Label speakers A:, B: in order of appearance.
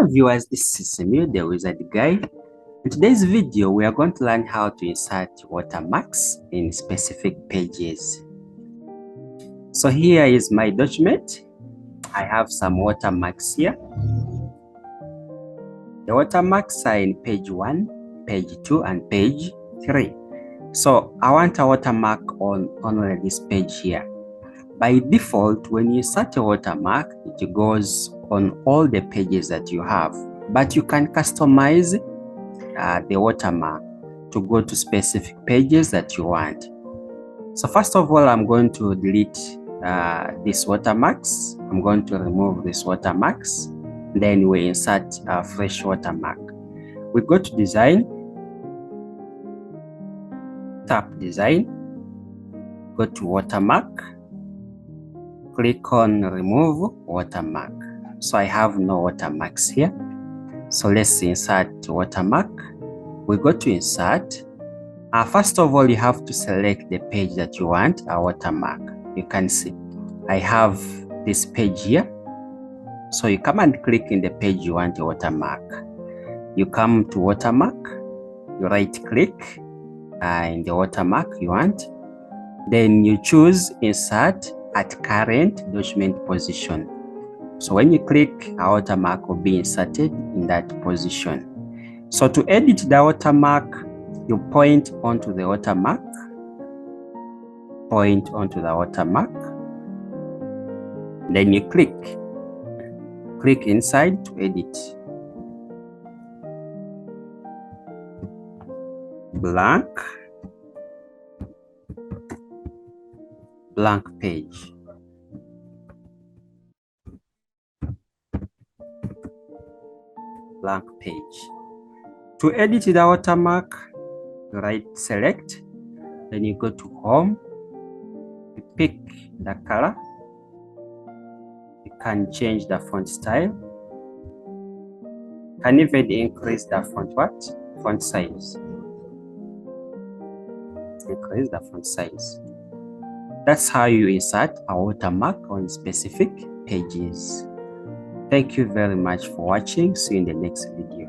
A: Hello viewers, this is Emil, the Wizard Guy. In today's video, we are going to learn how to insert watermarks in specific pages. So here is my document. I have some watermarks here. The watermarks are in page 1, page 2, and page 3. So I want a watermark on only this page here. By default, when you insert a watermark, it goes on all the pages that you have, but you can customize the watermark to go to specific pages that you want. So first of all, I'm going to delete these watermarks. I'm going to remove these watermarks. Then we insert a fresh watermark. We go to design, tap design, go to watermark, click on remove watermark. So I have no watermarks here. So let's insert watermark. We go to insert. First of all, you have to select the page that you want a watermark. You can see I have this page here. So you come and click in the page you want a watermark. You come to watermark, you right click in the watermark you want. Then you choose insert at current document position. So when you click, a watermark will be inserted in that position. So to edit the watermark, you point onto the watermark, point onto the watermark, then you click inside to edit. Blank page. Blank page. To edit the watermark, you right select, then you go to home, you pick the color, you can change the font style, you can even increase the font size. Increase the font size. That's how you insert a watermark on specific pages. Thank you very much for watching. See you in the next video.